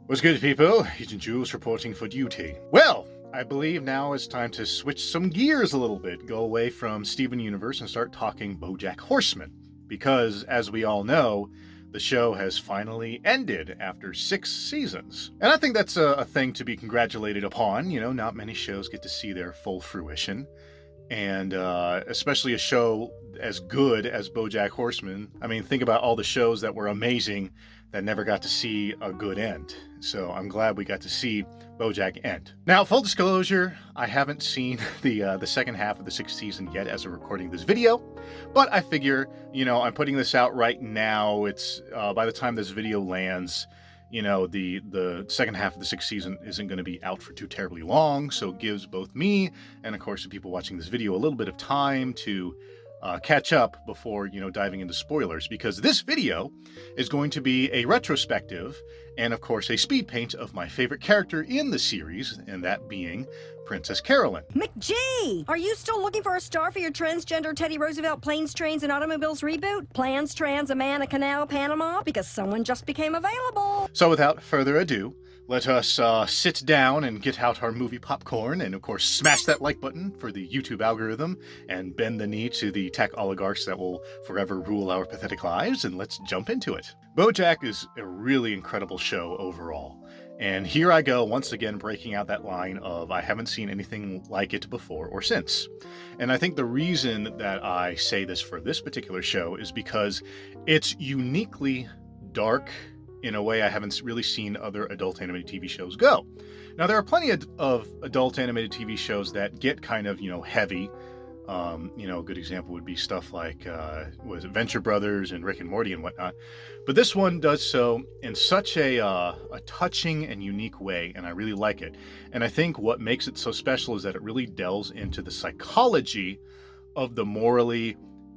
What's good, people? Agent Jules reporting for duty. Well, I believe now it's time to switch some gears a little bit, go away from Steven Universe and start talking Bojack Horseman. Because, as we all know, the show has finally ended after 6 seasons. And I think that's a thing to be congratulated upon. You know, not many shows get to see their full fruition. And especially a show as good as Bojack Horseman. I mean, think about all the shows that were amazing that never got to see a good end. So I'm glad we got to see Bojack end. Now, full disclosure, I haven't seen the second half of the 6th season yet as of recording this video, but I figure, you know, I'm putting this out right now. It's by the time this video lands, you know, the second half of the 6th season isn't going to be out for too terribly long, so it gives both me and, of course, the people watching this video a little bit of time to catch up before, you know, diving into spoilers, because this video is going to be a retrospective and, of course, a speed paint of my favorite character in the series, and that being Princess Carolyn. McGee! Are you still looking for a star for your transgender Teddy Roosevelt Planes, Trains, and Automobiles reboot? Plans, Trans, a Man, a Canal, Panama? Because someone just became available. So without further ado, let us sit down and get out our movie popcorn and, of course, smash that like button for the YouTube algorithm and bend the knee to the tech oligarchs that will forever rule our pathetic lives, and let's jump into it. Bojack is a really incredible show overall. And here I go, once again, breaking out that line of I haven't seen anything like it before or since. And I think the reason that I say this for this particular show is because it's uniquely dark in a way I haven't really seen other adult animated TV shows go. Now, there are plenty of adult animated TV shows that get kind of, you know, heavy. You know, a good example would be stuff like, was it Venture Brothers and Rick and Morty and whatnot. But this one does so in such a touching and unique way, and I really like it. And I think what makes it so special is that it really delves into the psychology of the morally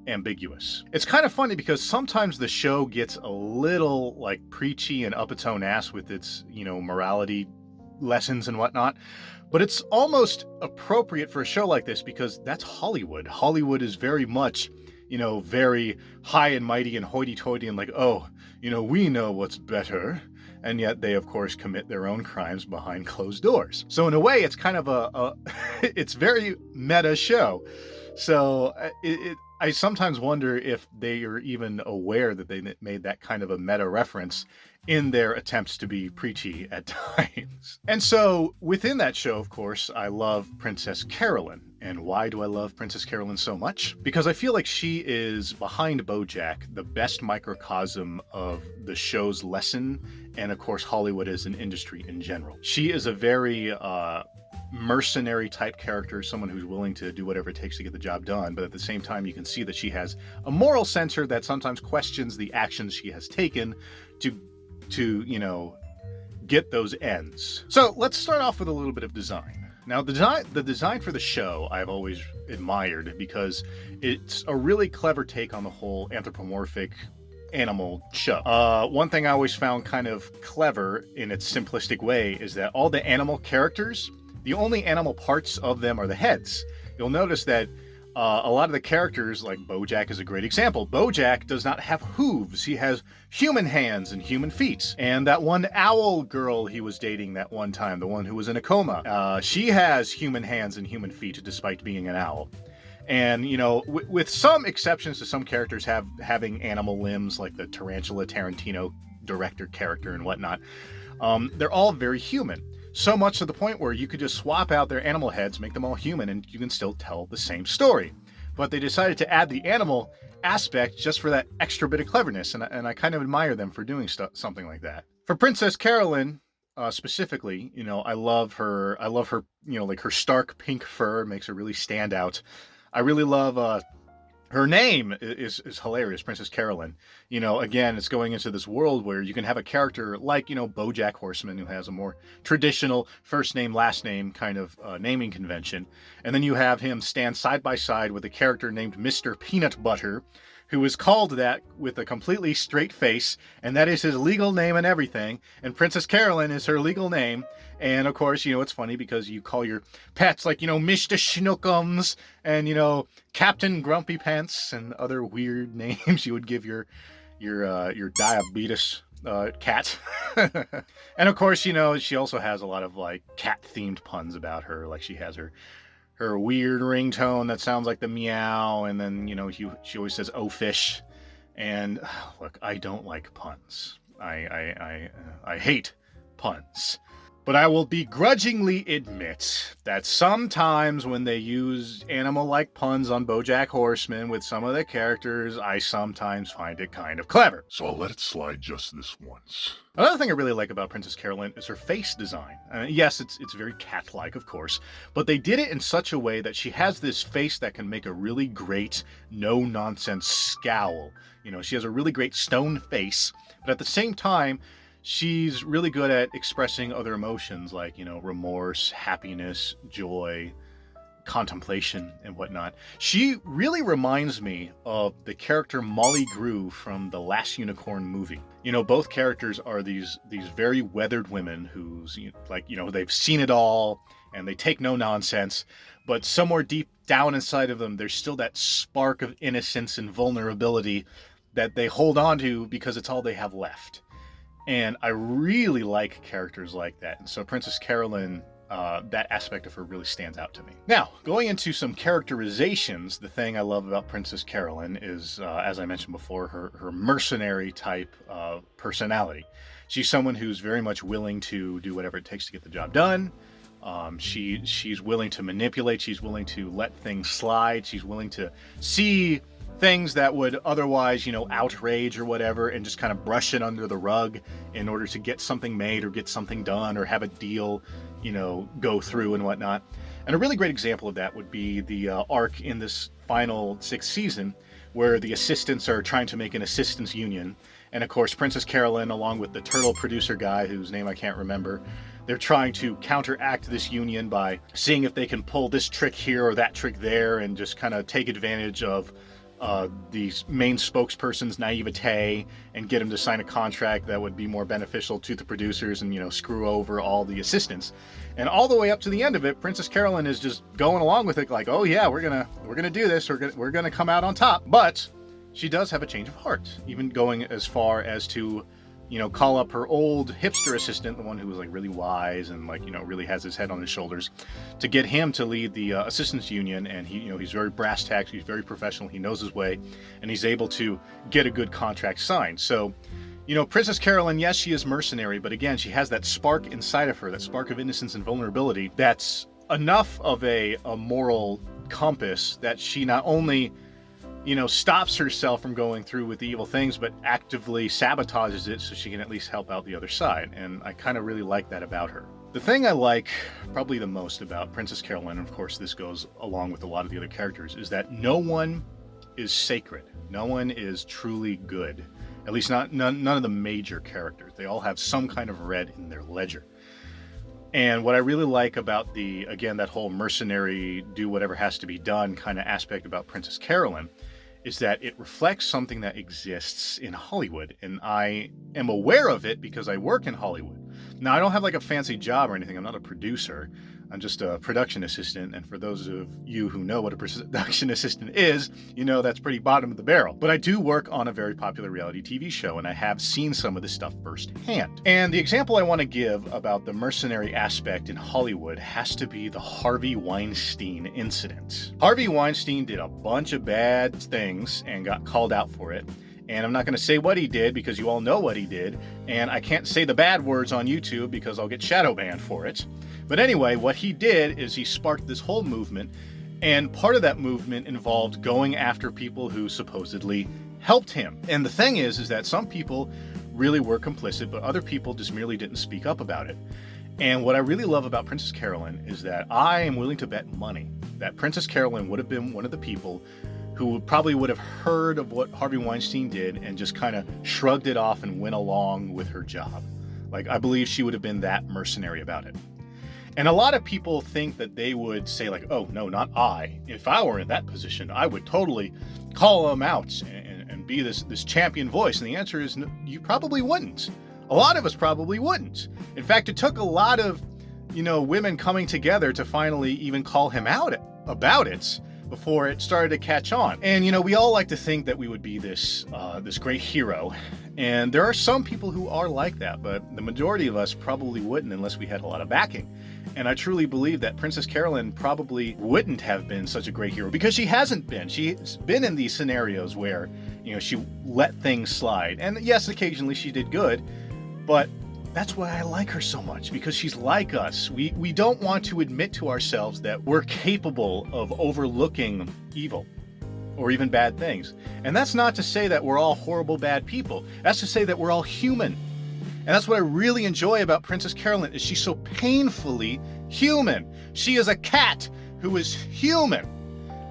ambiguous. It's kind of funny because sometimes the show gets a little like preachy and up its own ass with its, you know, morality lessons and whatnot, but it's almost appropriate for a show like this because that's Hollywood. Hollywood is very much, you know, very high and mighty and hoity-toity and like, oh, you know, we know what's better. And yet they, of course, commit their own crimes behind closed doors. So in a way, it's kind of it's very meta show. So I sometimes wonder if they are even aware that they made that kind of a meta reference in their attempts to be preachy at times. And so within that show, of course, I love Princess Carolyn. And why do I love Princess Carolyn so much? Because I feel like she is, behind Bojack, the best microcosm of the show's lesson and, of course, Hollywood as an industry in general. She is a very mercenary type character, someone who's willing to do whatever it takes to get the job done, but at the same time you can see that she has a moral center that sometimes questions the actions she has taken to you know, get those ends. So let's start off with a little bit of design. Now, the design for the show I've always admired because it's a really clever take on the whole anthropomorphic animal show. One thing I always found kind of clever in its simplistic way is that all the animal characters, the only animal parts of them are the heads. You'll notice that a lot of the characters, like Bojack is a great example. Bojack does not have hooves. He has human hands and human feet. And that one owl girl he was dating that one time, the one who was in a coma, she has human hands and human feet despite being an owl. And, you know, with some exceptions to some characters having animal limbs, like the Tarantula Tarantino director character and whatnot, they're all very human. So much to the point where you could just swap out their animal heads, make them all human, and you can still tell the same story. But they decided to add the animal aspect just for that extra bit of cleverness, and I kind of admire them for doing something like that. For Princess Carolyn, specifically, you know, I love her, you know, like her stark pink fur makes her really stand out. I really love her name is hilarious, Princess Carolyn. You know, again, it's going into this world where you can have a character like, you know, Bojack Horseman, who has a more traditional first name, last name kind of naming convention. And then you have him stand side by side with a character named Mr. Peanut Butter, who is called that with a completely straight face, and that is his legal name and everything. And Princess Carolyn is her legal name. And of course, you know, it's funny because you call your pets like, you know, Mr. Schnookums and, you know, Captain Grumpy Pants and other weird names you would give your diabetes cat. And of course, she also has a lot of like cat-themed puns about her. Like she has her weird ringtone that sounds like the meow, and then she always says "oh fish." And look, I don't like puns. I hate puns. But I will begrudgingly admit that sometimes when they use animal-like puns on Bojack Horseman with some of the characters, I sometimes find it kind of clever. So I'll let it slide just this once. Another thing I really like about Princess Carolyn is her face design. Yes, it's very cat-like, of course, but they did it in such a way that she has this face that can make a really great, no-nonsense scowl. She has a really great stone face, but at the same time, she's really good at expressing other emotions like, remorse, happiness, joy, contemplation, and whatnot. She really reminds me of the character Molly Grew from the Last Unicorn movie. Both characters are these very weathered women who's they've seen it all and they take no nonsense, but somewhere deep down inside of them, there's still that spark of innocence and vulnerability that they hold on to because it's all they have left. And I really like characters like that. And so Princess Carolyn, that aspect of her really stands out to me. Now, going into some characterizations, the thing I love about Princess Carolyn is, as I mentioned before, her mercenary type personality. She's someone who's very much willing to do whatever it takes to get the job done. She's willing to manipulate. She's willing to let things slide. She's willing to see things that would otherwise, outrage or whatever, and just kind of brush it under the rug in order to get something made or get something done or have a deal, go through and whatnot. And a really great example of that would be the arc in this final 6th season where the assistants are trying to make an assistants union. And of course, Princess Carolyn, along with the turtle producer guy, whose name I can't remember, they're trying to counteract this union by seeing if they can pull this trick here or that trick there and just kind of take advantage of the main spokesperson's naivete and get him to sign a contract that would be more beneficial to the producers and, screw over all the assistants. And all the way up to the end of it, Princess Carolyn is just going along with it like, oh yeah, we're gonna do this, we're gonna come out on top. But she does have a change of heart, even going as far as to call up her old hipster assistant, the one who was like really wise and really has his head on his shoulders, to get him to lead the assistants union. And he's very brass tacks, he's very professional, he knows his way, and he's able to get a good contract signed. So, Princess Carolyn, yes, she is mercenary, but again, she has that spark inside of her, that spark of innocence and vulnerability, that's enough of a moral compass that she not only stops herself from going through with the evil things, but actively sabotages it so she can at least help out the other side. And I kind of really like that about her. The thing I like probably the most about Princess Carolyn, and of course this goes along with a lot of the other characters, is that no one is sacred. No one is truly good. At least none of the major characters. They all have some kind of red in their ledger. And what I really like about that whole mercenary, do whatever has to be done kind of aspect about Princess Carolyn is that it reflects something that exists in Hollywood. And I am aware of it because I work in Hollywood. Now, I don't have like a fancy job or anything. I'm not a producer. I'm just a production assistant. And for those of you who know what a production assistant is, that's pretty bottom of the barrel. But I do work on a very popular reality TV show, and I have seen some of this stuff firsthand. And the example I want to give about the mercenary aspect in Hollywood has to be the Harvey Weinstein incident. Harvey Weinstein did a bunch of bad things and got called out for it. And I'm not going to say what he did because you all know what he did. And I can't say the bad words on YouTube because I'll get shadow banned for it. But anyway, what he did is he sparked this whole movement. And part of that movement involved going after people who supposedly helped him. And the thing is that some people really were complicit, but other people just merely didn't speak up about it. And what I really love about Princess Carolyn is that I am willing to bet money that Princess Carolyn would have been one of the people who probably would have heard of what Harvey Weinstein did and just kind of shrugged it off and went along with her job. Like, I believe she would have been that mercenary about it. And a lot of people think that they would say like, oh, no, not I. If I were in that position, I would totally call them out and be this champion voice. And the answer is no, you probably wouldn't. A lot of us probably wouldn't. In fact, it took a lot of, women coming together to finally even call him out about it before it started to catch on. And, we all like to think that we would be this great hero And there are some people who are like that, but the majority of us probably wouldn't unless we had a lot of backing. And I truly believe that Princess Carolyn probably wouldn't have been such a great hero, because she hasn't been. She's been in these scenarios where, she let things slide. And yes, occasionally she did good, but that's why I like her so much, because she's like us. We don't want to admit to ourselves that we're capable of overlooking evil or even bad things. And that's not to say that we're all horrible, bad people. That's to say that we're all human. And that's what I really enjoy about Princess Carolyn, is she's so painfully human. She is a cat who is human.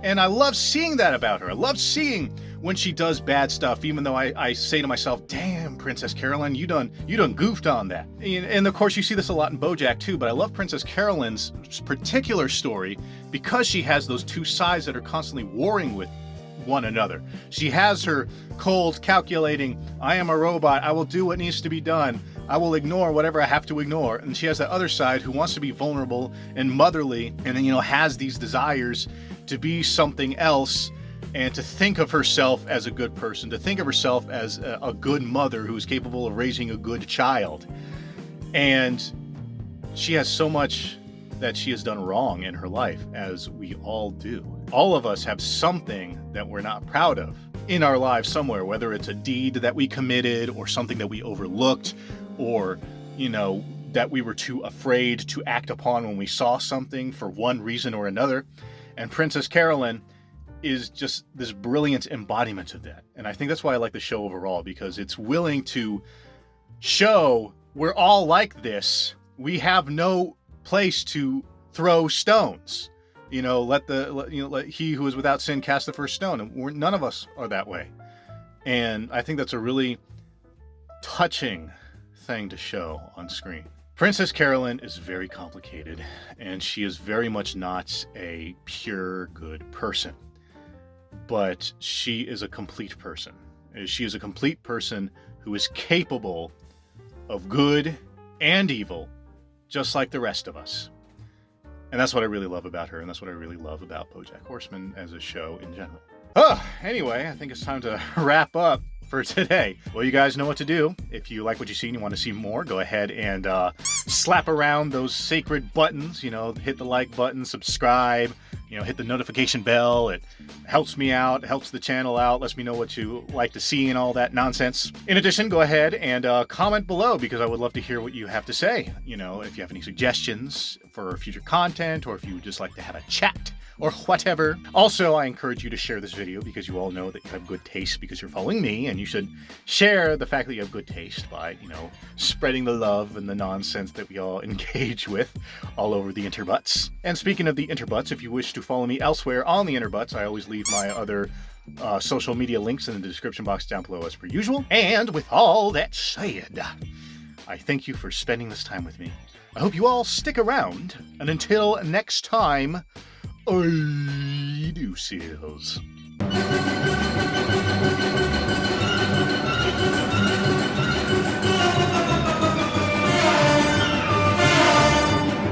And I love seeing that about her. I love seeing when she does bad stuff, even though I say to myself, damn, Princess Carolyn, you done goofed on that. And of course you see this a lot in Bojack too, but I love Princess Carolyn's particular story because she has those two sides that are constantly warring with one another. She has her cold, calculating, I am a robot, I will do what needs to be done, I will ignore whatever I have to ignore. And she has that other side who wants to be vulnerable and motherly, and has these desires to be something else, and to think of herself as a good person, to think of herself as a good mother who's capable of raising a good child. And she has so much that she has done wrong in her life, as we all do. All of us have something that we're not proud of in our lives somewhere, whether it's a deed that we committed or something that we overlooked, or, that we were too afraid to act upon when we saw something for one reason or another. And Princess Carolyn is just this brilliant embodiment of that. And I think that's why I like the show overall, because it's willing to show we're all like this. We have no place to throw stones. Let he who is without sin cast the first stone. And none of us are that way. And I think that's a really touching thing to show on screen. Princess Carolyn is very complicated, and she is very much not a pure good person. But she is a complete person. She is a complete person who is capable of good and evil, just like the rest of us. And that's what I really love about her, and that's what I really love about Bojack Horseman as a show in general. Anyway, I think it's time to wrap up for today. Well, you guys know what to do. If you like what you see and you want to see more, go ahead and slap around those sacred buttons. Hit the like button, subscribe, hit the notification bell. It helps me out, helps the channel out, lets me know what you like to see and all that nonsense. In addition, go ahead and comment below, because I would love to hear what you have to say. If you have any suggestions for future content, or if you would just like to have a chat, or whatever. Also, I encourage you to share this video, because you all know that you have good taste because you're following me, and you should share the fact that you have good taste by, spreading the love and the nonsense that we all engage with all over the interbutts. And speaking of the interbutts, if you wish to follow me elsewhere on the interbutts, I always leave my other social media links in the description box down below as per usual. And with all that said, I thank you for spending this time with me. I hope you all stick around, and until next time, I do seals.